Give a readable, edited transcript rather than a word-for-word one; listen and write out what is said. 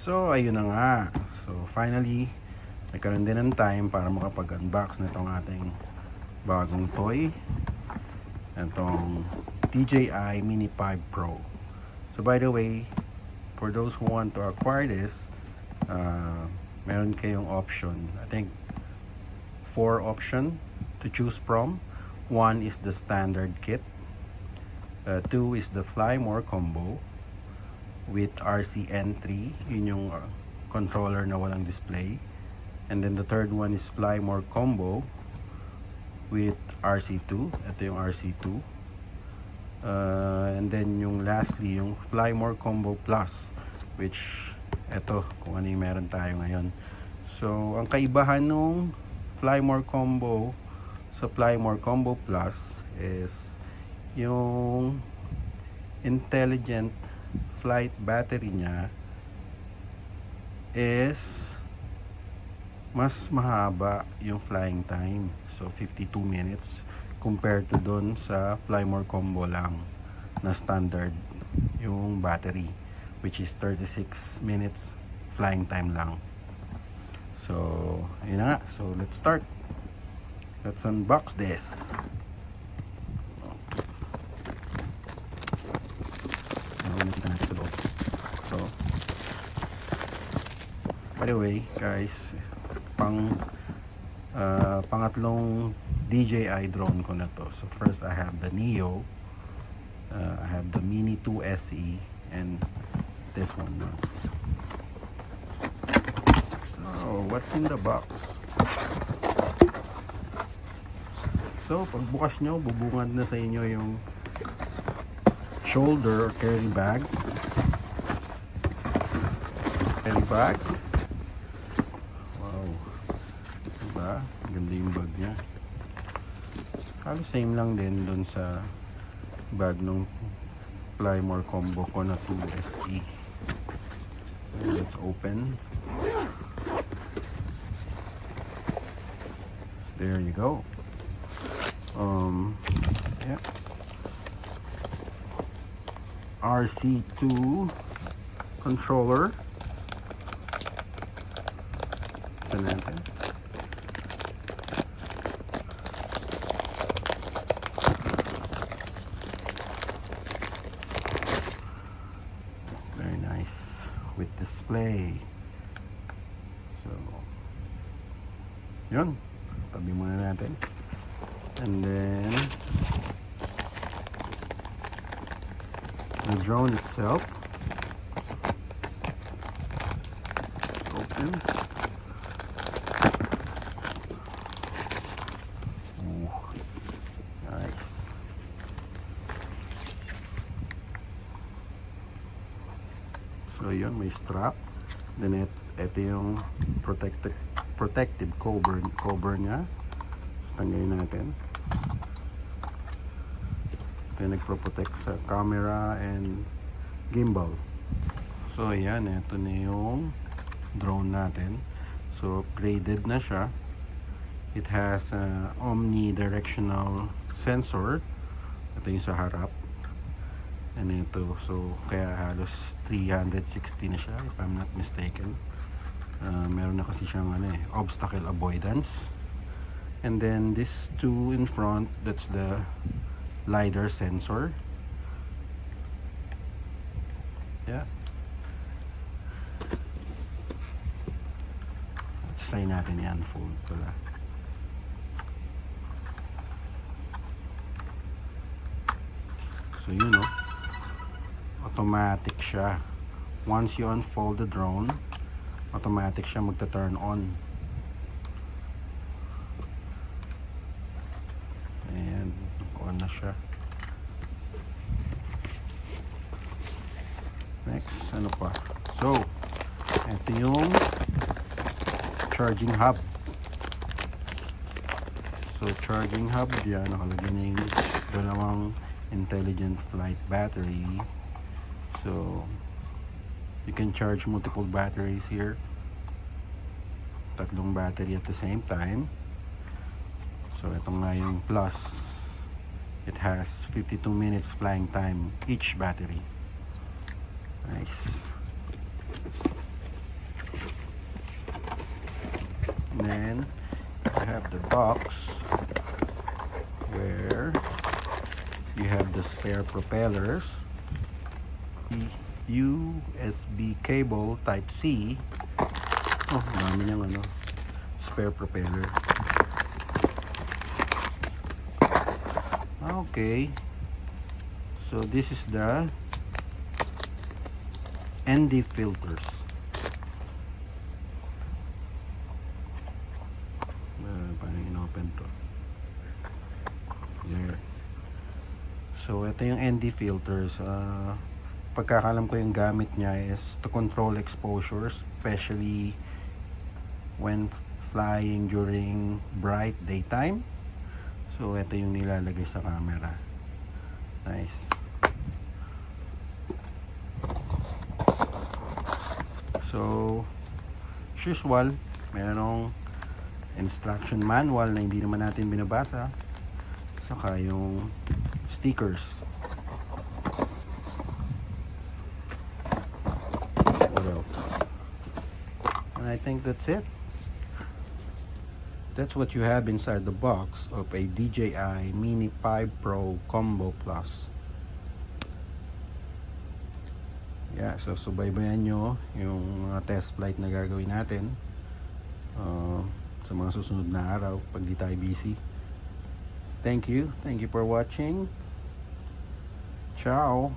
So, ayun na nga. So, finally, nagkaroon din ng time para makapag-unbox na itong ating bagong toy. Itong DJI Mini 5 Pro. So, by the way, for those who want to acquire this, meron kayong option. I think 4 option to choose from. 1 is the standard kit. 2 is the Fly More combo with RCN3, yun yung controller na walang display. And then the third one is Fly More combo with RC2. Ito yung RC2. And then yung lastly, yung Fly More combo plus, which ito kung ano yung meron tayo ngayon. So ang kaibahan nung Fly More combo sa Fly More combo plus is yung intelligent flight battery niya is mas mahaba yung flying time. So 52 minutes compared to dun sa Fly More combo lang na standard yung battery, which is 36 minutes flying time lang. So yun na nga. So let's start. Let's unbox this. So, by the way, guys, pangatlong DJI drone ko na to. So first I have the Neo, I have the Mini 2 SE, and this one now. So what's in the box? So pagbukas nyo, bubungad na sa inyo yung shoulder or carry bag. Wow, diba? Ganda yung bag nya. Halos same lang din dun sa bag nung Fly More combo ko na 2 SE. Let's open. There you go. Yeah, RC2 controller. Ito natin. Very nice with display. So yun, tabi muna natin. And then the drone itself. Open. Ooh, nice. So yun, may strap. Then ito yung protective cover niya. So, tanggalin natin. Ito yung nagpro-protect sa camera and gimbal. So ayan, ito na yung drone natin. So upgraded na siya. It has omnidirectional sensor. Ito yung sa harap. And ito, so kaya halos 360 na siya if I'm not mistaken. Meron na kasi siyang obstacle avoidance. And then this two in front, that's the LiDAR sensor. Yeah. Let's try natin yan full pala. So yun, no? Automatic siya. Once you unfold the drone, automatic siya magta-turn on. And on na siya. Next, ano pa? So, ito yung charging hub. So, charging hub, yan, nakalagay na yung dalawang intelligent flight battery. So, you can charge multiple batteries here. Tatlong battery at the same time. So, ito nga yung plus. It has 52 minutes flying time each battery. Nice. then you have the box where you have the spare propellers, USB cable type C. Oh, dami niyang ano, spare propeller. Okay, so this is the ND filters. Paano in-open to? There. So ito yung ND filters. Pagkakalam ko yung gamit niya is to control exposure, especially when flying during bright daytime. So ito yung nilalagay sa camera. Nice. So as usual, mayroong instruction manual na hindi naman natin binabasa, saka yung stickers. What else? And I think that's it. That's what you have inside the box of a DJI Mini 5 Pro Combo Plus. Yeah, so subaybayan nyo yung test flight na gagawin natin sa mga susunod na araw pag di tayo busy. Thank you for watching. Ciao.